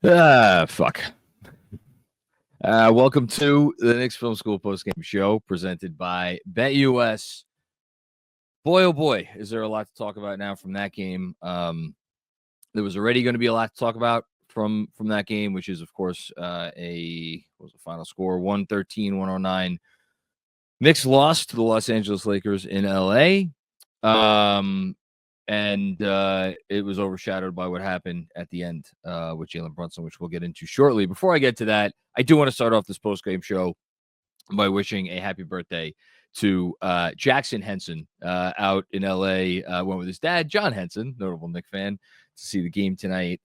Fuck. Welcome to the Knicks Film School Postgame Show presented by BetUS. Boy, oh boy, is there a lot to talk about now from that game. There was already going to be a lot to talk about from that game, which is, of course, what was the final score? 113-109. Knicks lost to the Los Angeles Lakers in LA. And it was overshadowed by what happened at the end with Jalen Brunson, which we'll get into shortly. Before I get to that, I do want to start off this post-game show by wishing a happy birthday to Jackson Henson out in L.A. Went with his dad, John Henson, notable Knicks fan, to see the game tonight.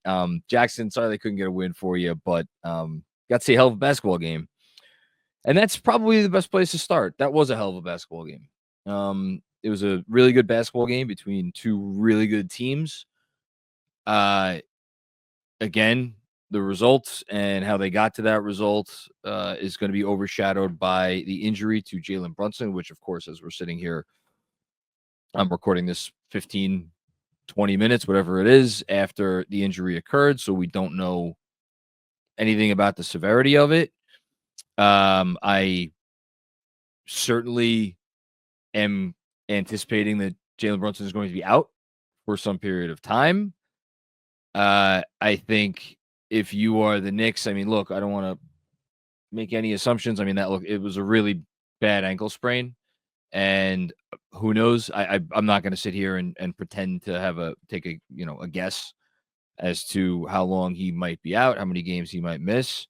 Jackson, sorry they couldn't get a win for you, but got to see a hell of a basketball game. And that's probably the best place to start. That was a hell of a basketball game. It was a really good basketball game between two really good teams. Again, the results and how they got to that result is going to be overshadowed by the injury to Jalen Brunson, which, of course, as we're sitting here, I'm recording this 15, 20 minutes, whatever it is, after the injury occurred. So we don't know anything about the severity of it. I certainly am anticipating that Jalen Brunson is going to be out for some period of time. I think if you are the Knicks, I mean, look, I don't want to make any assumptions. I mean, it was a really bad ankle sprain, and who knows? I'm not going to sit here and pretend to take a guess as to how long he might be out, how many games he might miss.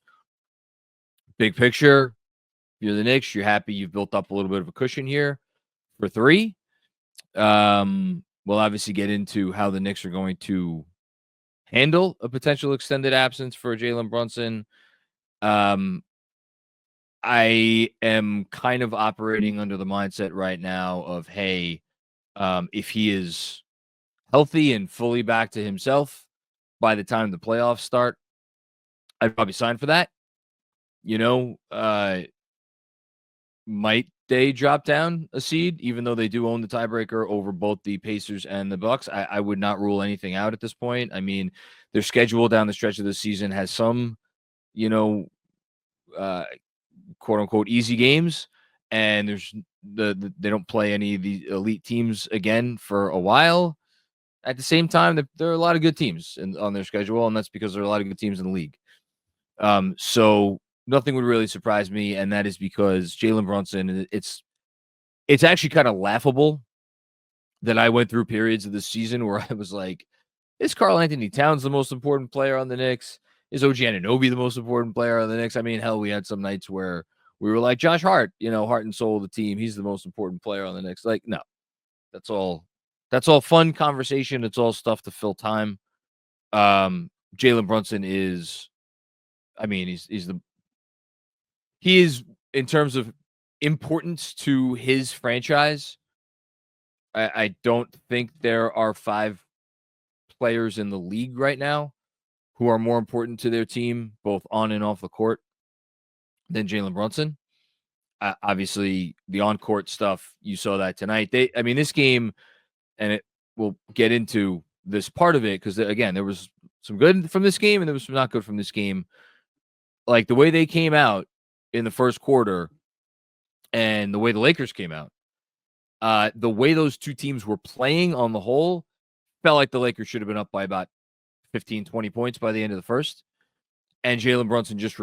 Big picture, if you're the Knicks, you're happy you've built up a little bit of a cushion here for 3. We'll obviously get into how the Knicks are going to handle a potential extended absence for Jalen Brunson. I am kind of operating under the mindset right now of, hey, if he is healthy and fully back to himself by the time the playoffs start, I'd probably sign for that. Might they drop down a seed, even though they do own the tiebreaker over both the Pacers and the Bucks? I would not rule anything out at this point. I mean, their schedule down the stretch of the season has some, quote unquote easy games, and there's they don't play any of the elite teams again for a while. At the same time, there are a lot of good teams on their schedule, and that's because there are a lot of good teams in the league. So nothing would really surprise me, and that is because Jalen Brunson, it's actually kind of laughable that I went through periods of the season where I was like, is Karl-Anthony Towns the most important player on the Knicks? Is OG Anunoby the most important player on the Knicks? I mean, hell, we had some nights where we were like, Josh Hart, heart and soul of the team. He's the most important player on the Knicks. Like, no, that's all fun conversation. It's all stuff to fill time. Jalen Brunson is, I mean, he is, in terms of importance to his franchise, I don't think there are 5 players in the league right now who are more important to their team, both on and off the court, than Jalen Brunson. Obviously, the on-court stuff, you saw that tonight. This game, and we'll get into this part of it, because, again, there was some good from this game and there was some not good from this game. Like, the way they came out in the first quarter and the way the Lakers came out, the way those two teams were playing on the whole, felt like the Lakers should have been up by about 15, 20 points by the end of the first. And Jalen Brunson just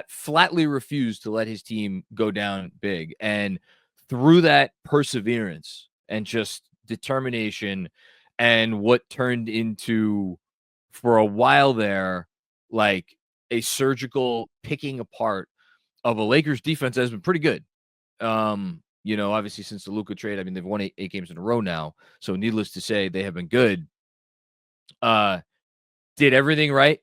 flatly refused to let his team go down big. And through that perseverance and just determination and what turned into, for a while there, like a surgical picking apart of a Lakers defense that has been pretty good. Obviously since the Luka trade, they've won 8 games in a row now. So needless to say, they have been good. Did everything right.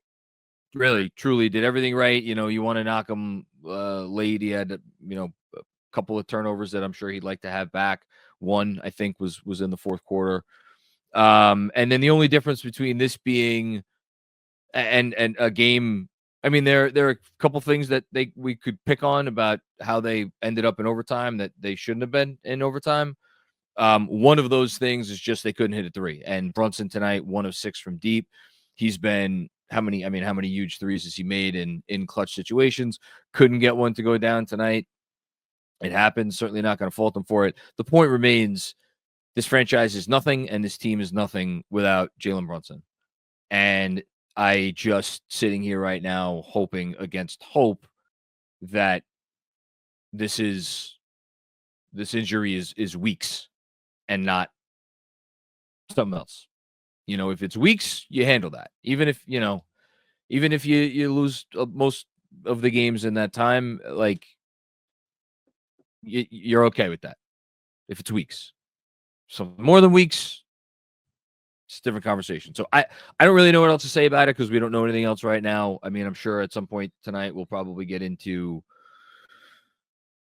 Really, truly did everything right. You want to knock him late. He had, a couple of turnovers that I'm sure he'd like to have back. One, I think, was in the fourth quarter. And then the only difference between this being and a game, there are a couple things that we could pick on about how they ended up in overtime that they shouldn't have been in overtime. One of those things is just they couldn't hit a 3. And Brunson tonight, 1 of 6 from deep. He's been how many huge threes has he made in clutch situations? Couldn't get one to go down tonight. It happens. Certainly not going to fault him for it. The point remains, this franchise is nothing, and this team is nothing without Jalen Brunson. And I just sitting here right now hoping against hope that this injury is weeks and not something else. If it's weeks, you handle that. Even if you lose most of the games in that time, like you're okay with that. If it's weeks, so more than weeks, it's a different conversation. So I don't really know what else to say about it because we don't know anything else right now. I mean, I'm sure at some point tonight we'll probably get into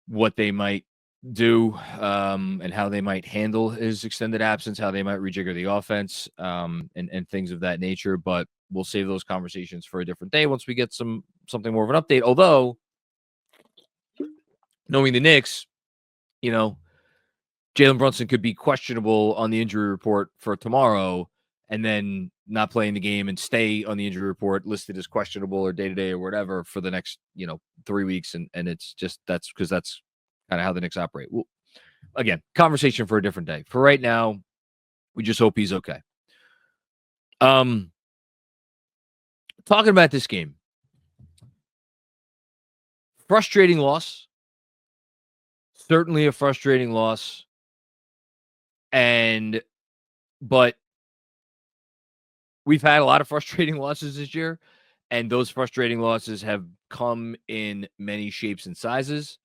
what they might do and how they might handle his extended absence, how they might rejigger the offense and things of that nature. But we'll save those conversations for a different day once we get something more of an update. Although, knowing the Knicks, Jalen Brunson could be questionable on the injury report for tomorrow and then not play in the game and stay on the injury report listed as questionable or day-to-day or whatever for the next, 3 weeks. And it's just that's because that's kind of how the Knicks operate. Well, again, conversation for a different day. For right now, we just hope he's okay. Talking about this game. Frustrating loss. Certainly a frustrating loss. But we've had a lot of frustrating losses this year, and those frustrating losses have come in many shapes and sizes.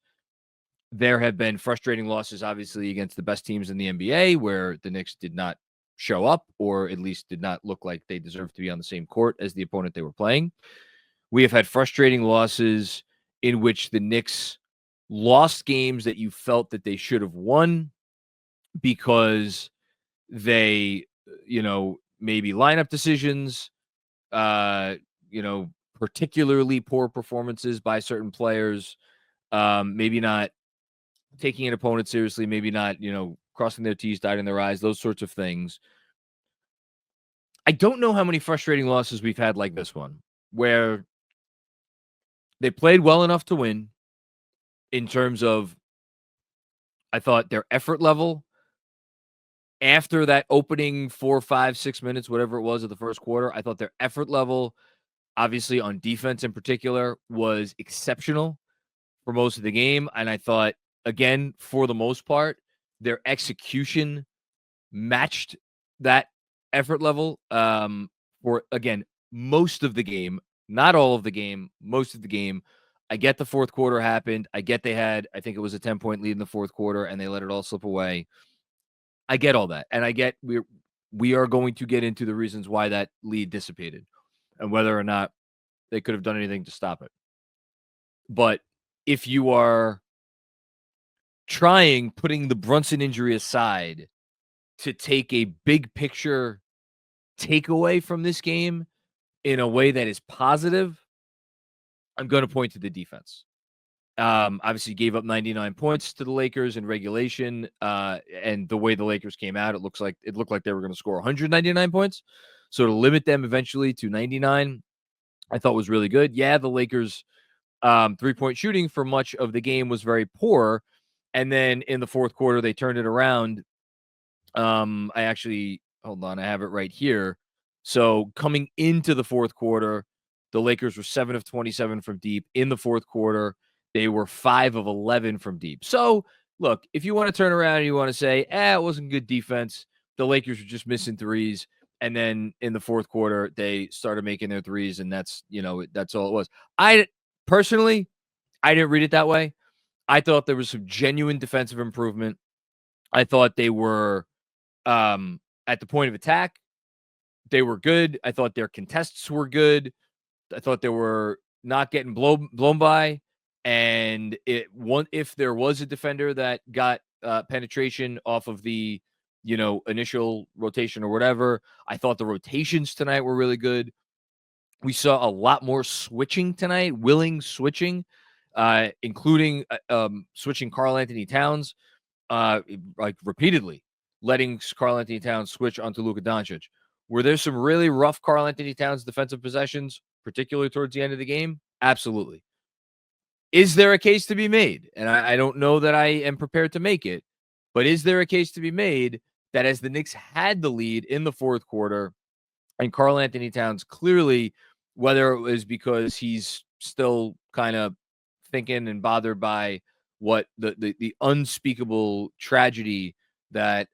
There have been frustrating losses, obviously, against the best teams in the NBA, where the Knicks did not show up, or at least did not look like they deserved to be on the same court as the opponent they were playing. We have had frustrating losses in which the Knicks lost games that you felt that they should have won because they, maybe lineup decisions, particularly poor performances by certain players, maybe not taking an opponent seriously, maybe not, crossing their T's, dotting their I's, those sorts of things. I don't know how many frustrating losses we've had like this one, where they played well enough to win in terms of, I thought, their effort level. After that opening 4, 5, 6 minutes, whatever it was of the first quarter, I thought their effort level, obviously on defense in particular, was exceptional for most of the game. And I thought, again, for the most part, their execution matched that effort level for, again, most of the game. Not all of the game, most of the game. I get the fourth quarter happened. I get they had, I think it was a 10-point lead in the fourth quarter, and they let it all slip away. I get all that. And I get we are going to get into the reasons why that lead dissipated and whether or not they could have done anything to stop it. But if you are putting the Brunson injury aside, to take a big picture takeaway from this game in a way that is positive, I'm going to point to the defense. Obviously gave up 99 points to the Lakers in regulation. And the way the Lakers came out, it looked like they were going to score 199 points. So to limit them eventually to 99, I thought was really good. Yeah, the Lakers 3-point shooting for much of the game was very poor. And then in the fourth quarter, they turned it around. Hold on, I have it right here. So coming into the fourth quarter, the Lakers were 7 of 27 from deep. In the fourth quarter, they were 5 of 11 from deep. So, look, if you want to turn around and you want to say, it wasn't good defense, the Lakers were just missing threes. And then in the fourth quarter, they started making their threes, and that's all it was. I personally didn't read it that way. I thought there was some genuine defensive improvement. I thought they were at the point of attack, they were good. I thought their contests were good. I thought they were not getting blown by. And if there was a defender that got penetration off of the, initial rotation or whatever, I thought the rotations tonight were really good. We saw a lot more switching tonight, willing switching, including switching Karl-Anthony Towns, like repeatedly letting Karl-Anthony Towns switch onto Luka Doncic. Were there some really rough Karl-Anthony Towns defensive possessions, particularly towards the end of the game? Absolutely. Is there a case to be made? And I don't know that I am prepared to make it, but is there a case to be made that as the Knicks had the lead in the fourth quarter and Karl-Anthony Towns clearly, whether it was because he's still kind of thinking and bothered by what the unspeakable tragedy that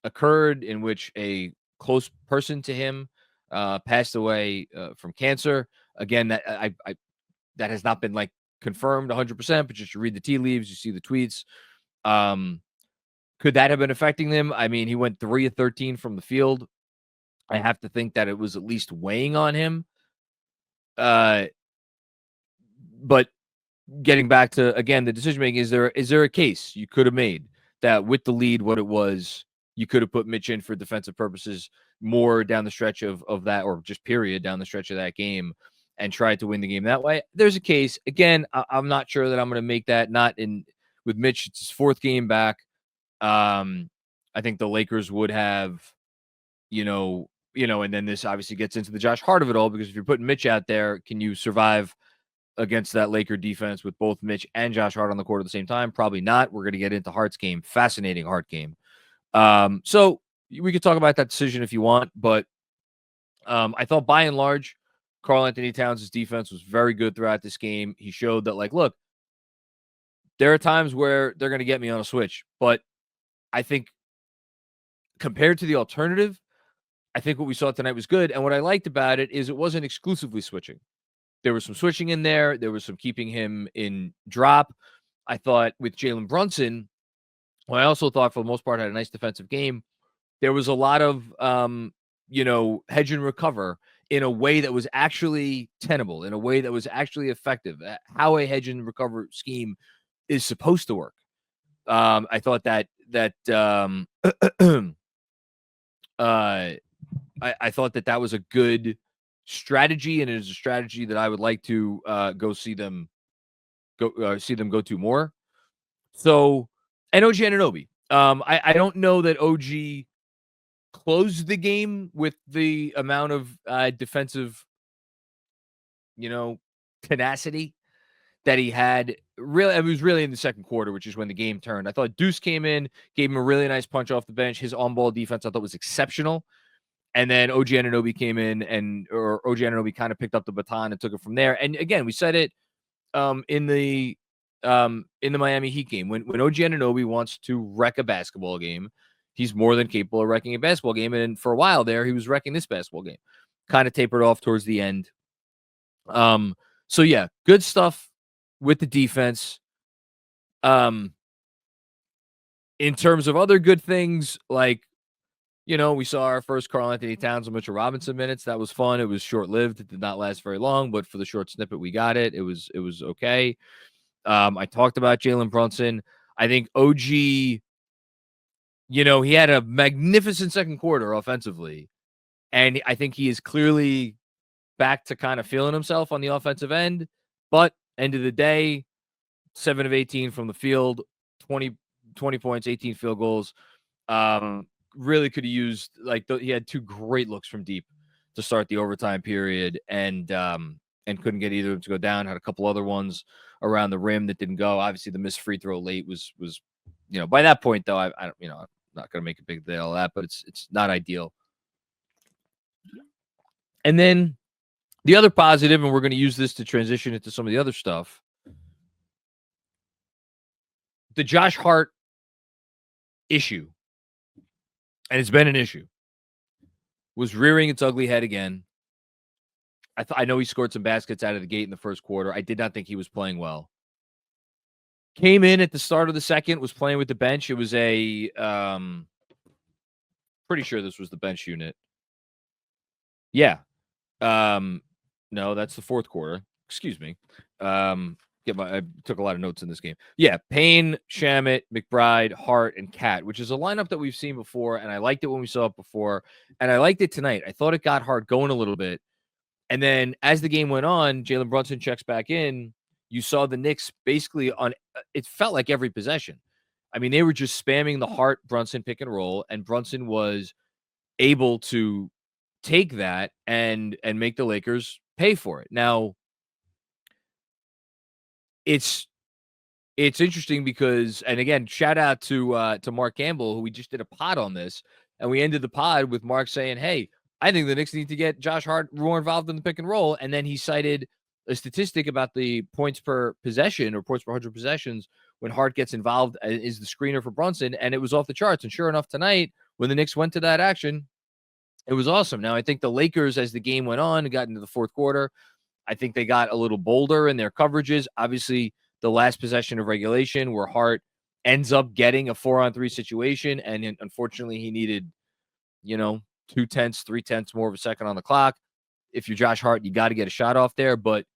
occurred in which a close person to him passed away from cancer. Again, that I that has not been like confirmed 100%, but just you read the tea leaves, you see the tweets. Could that have been affecting them? I mean, he went 3 of 13 from the field. I have to think that it was at least weighing on him. But getting back to, again, the decision making, is there a case you could have made that with the lead, what it was, you could have put Mitch in for defensive purposes more down the stretch of that, or just period down the stretch of that game, and tried to win the game that way? There's a case. Again, I'm not sure that I'm going to make that. Not in with Mitch. It's his fourth game back. I think the Lakers would have, and then this obviously gets into the Josh Hart of it all, because if you're putting Mitch out there, can you survive against that Laker defense with both Mitch and Josh Hart on the court at the same time? Probably not. We're going to get into Hart's game. Fascinating Hart game. So we could talk about that decision if you want, but I thought by and large, Karl-Anthony Towns' defense was very good throughout this game. He showed that, like, look, there are times where they're going to get me on a switch, but I think compared to the alternative, I think what we saw tonight was good. And what I liked about it is it wasn't exclusively switching. There was some switching in there. There was some keeping him in drop. I thought with Jalen Brunson, well, I also thought for the most part had a nice defensive game. There was a lot of, hedge and recover in a way that was actually tenable, in a way that was actually effective, how a hedge and recover scheme is supposed to work. I thought that I thought that was a good strategy, and it is a strategy that I would like to go see them go to more. So, and OG Anunoby. I don't know that OG closed the game with the amount of defensive, tenacity that he had. Really, it was really in the second quarter, which is when the game turned. I thought Deuce came in, gave him a really nice punch off the bench. His on-ball defense I thought was exceptional. And then OG Anunoby came in, or OG Anunoby kind of picked up the baton and took it from there. And again, we said it in the Miami Heat game. When OG Anunoby wants to wreck a basketball game, he's more than capable of wrecking a basketball game. And for a while there, he was wrecking this basketball game. Kind of tapered off towards the end. So yeah, good stuff with the defense. In terms of other good things, like, we saw our first Karl-Anthony Towns and Mitchell Robinson minutes. That was fun. It was short-lived. It did not last very long, but for the short snippet we got it. It was okay. I talked about Jalen Brunson. I think OG, he had a magnificent second quarter offensively, and I think he is clearly back to kind of feeling himself on the offensive end. But end of the day, 7 of 18 from the field, 20 points, 18 field goals. Really could have used, he had 2 great looks from deep to start the overtime period, and couldn't get either of them to go down. Had a couple other ones around the rim that didn't go. Obviously, the missed free throw late was by that point though, I'm not going to make a big deal of that, but it's not ideal. And then the other positive, and we're going to use this to transition into some of the other stuff, the Josh Hart issue, and it's been an issue, was rearing its ugly head again. I know he scored some baskets out of the gate in the first quarter. I did not think he was playing well. Came in at the start of the second, was playing with the bench. It was pretty sure this was the bench unit. Yeah. No, that's the fourth quarter. Excuse me. I took a lot of notes in this game. Yeah, Payne, Shamet, McBride, Hart, and Cat, which is a lineup that we've seen before, and I liked it when we saw it before, and I liked it tonight. I thought it got Hart going a little bit, and then as the game went on, Jalen Brunson checks back in. You saw the Knicks basically on. It felt like every possession. I mean, they were just spamming the Hart Brunson pick and roll, and Brunson was able to take that and make the Lakers pay for it. Now, it's interesting because, and again, shout out to Mark Campbell, who we just did a pod on this, and we ended the pod with Mark saying, "Hey, I think the Knicks need to get Josh Hart more involved in the pick and roll." And then he cited a statistic about the points per possession or points per 100 possessions when Hart gets involved is the screener for Brunson, and it was off the charts. And sure enough, tonight when the Knicks went to that action, it was awesome. Now, I think the Lakers, as the game went on and got into the fourth quarter, I think they got a little bolder in their coverages. Obviously, the last possession of regulation where Hart ends up getting a 4-on-3 situation, and unfortunately, he needed, 2/10, 3/10 more of a second on the clock. If you're Josh Hart, you got to get a shot off there. But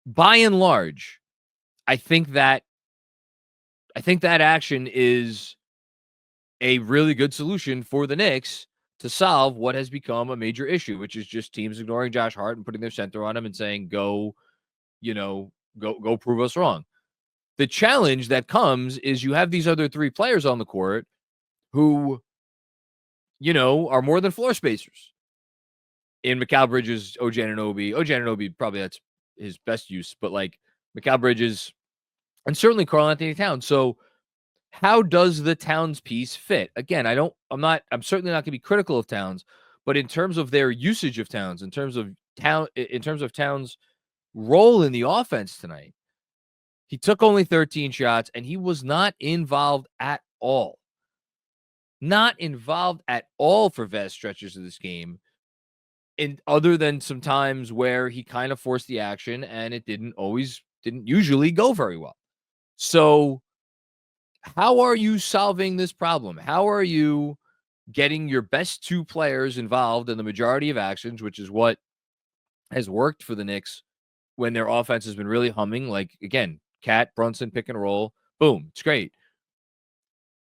by and large, I think that action is a really good solution for the Knicks to solve what has become a major issue, which is just teams ignoring Josh Hart and putting their center on him and saying, go prove us wrong. The challenge that comes is you have these other three players on the court who, are more than floor spacers. In Mikal Bridges, OG Anunoby, probably that's his best use, but like Mikal Bridges and certainly Karl-Anthony Towns. So how does the Towns piece fit? Again, I'm certainly not going to be critical of Towns, but in terms of their usage of Towns, in terms of Towns' role in the offense tonight, he took only 13 shots and he was not involved at all. Not involved at all for vast stretches of this game. And other than some times where he kind of forced the action and it didn't usually go very well. So how are you solving this problem? How are you getting your best two players involved in the majority of actions, which is what has worked for the Knicks when their offense has been really humming? Like, again, Cat, Brunson, pick and roll, boom, it's great.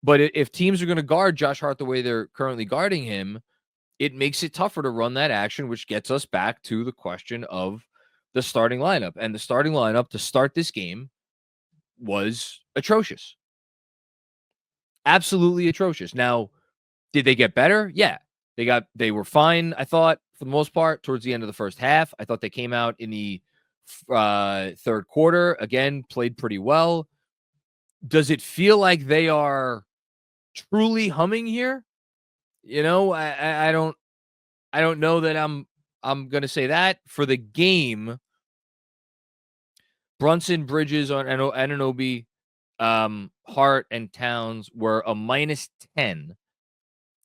But if teams are going to guard Josh Hart the way they're currently guarding him, it makes it tougher to run that action, which gets us back to the question of the starting lineup. And the starting lineup to start this game was atrocious. Absolutely atrocious. Now, did they get better? Yeah. They were fine, I thought, for the most part, towards the end of the first half. I thought they came out in the third quarter, again, played pretty well. Does it feel like they are truly humming here? I don't know that I'm going to say that. For the game, Brunson, Bridges, on Anunoby, Hart, and Towns were a -10.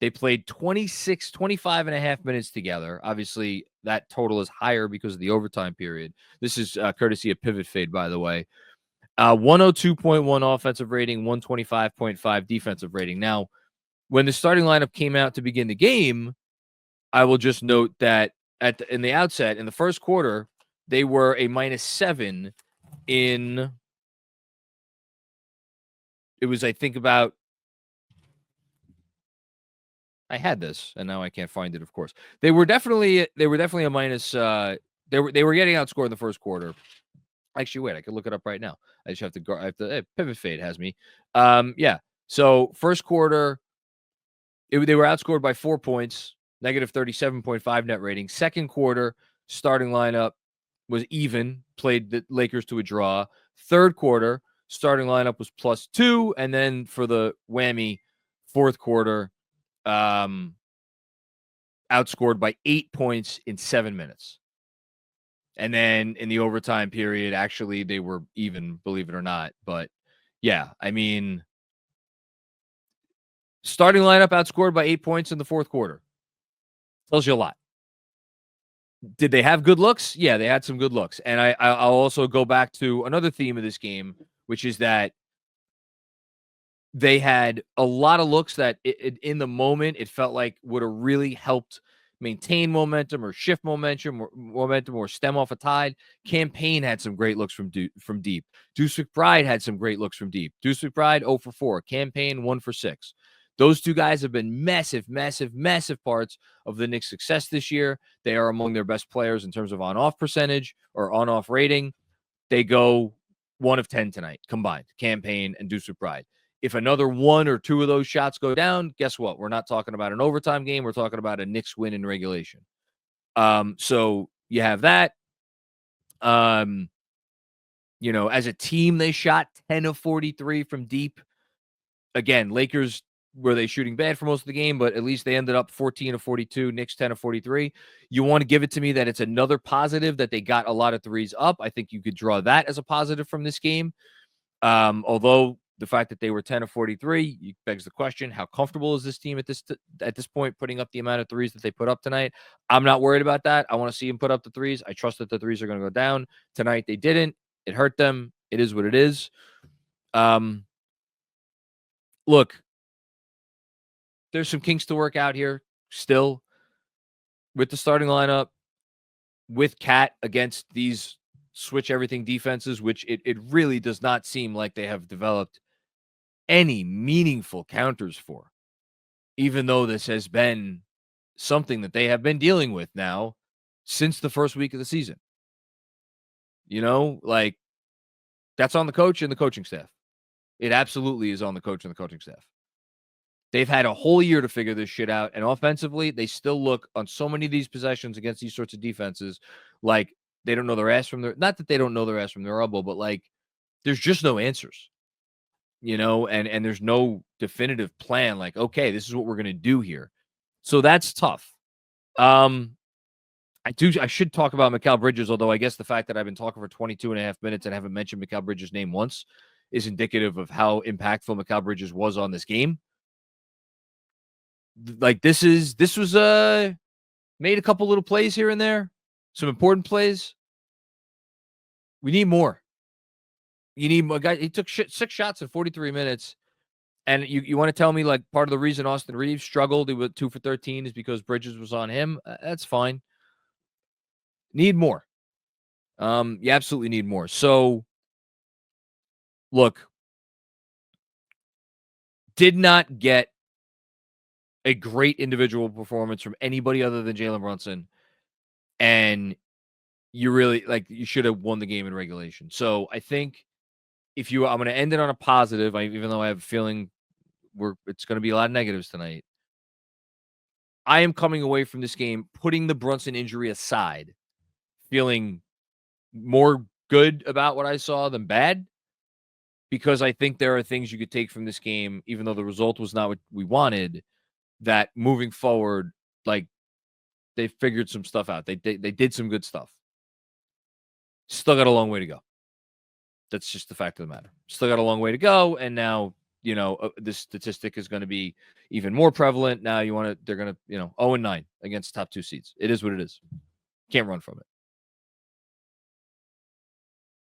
They played 25 and a half minutes together. Obviously, that total is higher because of the overtime period. This is courtesy of Pivot Fade, by the way. 102.1 offensive rating, 125.5 defensive rating. Now, when the starting lineup came out to begin the game, I will just note that in the outset, in the first quarter, they were a -7 in, it was, I think, about, I had this and now I can't find it, of course. They were definitely a minus, they were getting outscored in the first quarter. Actually, wait, I can look it up right now. I just have to go. Pivot Fade has me. Yeah. So first quarter, they were outscored by 4 points, -37.5 net rating. Second quarter, starting lineup was even, played the Lakers to a draw. Third quarter, starting lineup was +2, and then for the whammy, fourth quarter, outscored by 8 points in 7 minutes. And then in the overtime period, actually, they were even, believe it or not. But yeah, I mean, starting lineup outscored by 8 points in the fourth quarter. Tells you a lot. Did they have good looks? Yeah, they had some good looks. And I'll also go back to another theme of this game, which is that they had a lot of looks that in the moment it felt like would have really helped maintain momentum or shift momentum or stem off a tide. Campaign had some great looks from deep. Deuce McBride had some great looks from deep. Deuce McBride 0 for 4. Campaign 1 for 6. Those two guys have been massive, massive, massive parts of the Knicks' success this year. They are among their best players in terms of on-off percentage or on-off rating. They go 1 of 10 tonight combined, Campaign and Deuce McBride. If another one or two of those shots go down, guess what? We're not talking about an overtime game. We're talking about a Knicks win in regulation. So you have that. As a team, they shot 10 of 43 from deep. Again, Lakers, were they shooting bad for most of the game, but at least they ended up 14 of 42, Knicks 10 of 43. You want to give it to me that it's another positive that they got a lot of threes up. I think you could draw that as a positive from this game. Although the fact that they were 10 of 43 begs the question, how comfortable is this team at this point putting up the amount of threes that they put up tonight? I'm not worried about that. I want to see them put up the threes. I trust that the threes are going to go down. Tonight they didn't. It hurt them. It is what it is. Look, there's some kinks to work out here still with the starting lineup, with Cat against these switch everything defenses, which it really does not seem like they have developed any meaningful counters for, even though this has been something that they have been dealing with now since the first week of the season. That's on the coach and the coaching staff. It absolutely is on the coach and the coaching staff. They've had a whole year to figure this shit out. And offensively, they still look on so many of these possessions against these sorts of defenses like they don't know their ass from their, not that they don't know their ass from their elbow, but like there's just no answers, and there's no definitive plan. Like, okay, this is what we're going to do here. So that's tough. I should talk about Mikal Bridges, although I guess the fact that I've been talking for 22 and a half minutes and haven't mentioned Mikal Bridges' name once is indicative of how impactful Mikal Bridges was on this game. Like this was made a couple little plays here and there, some important plays. We need more. You need a guy. He took 6 shots in 43 minutes. And you want to tell me like part of the reason Austin Reeves struggled, he was 2 for 13 is because Bridges was on him. That's fine. Need more. You absolutely need more. So look, did not get a great individual performance from anybody other than Jalen Brunson. And you really you should have won the game in regulation. So I think I'm going to end it on a positive, even though I have a feeling it's going to be a lot of negatives tonight. I am coming away from this game, putting the Brunson injury aside, feeling more good about what I saw than bad, because I think there are things you could take from this game, even though the result was not what we wanted, that moving forward, like they figured some stuff out. They did some good stuff. Still got a long way to go. That's just the fact of the matter. Still got a long way to go. And now, this statistic is going to be even more prevalent. Now they're going to, 0-9 against top 2 seeds. It is what it is. Can't run from it.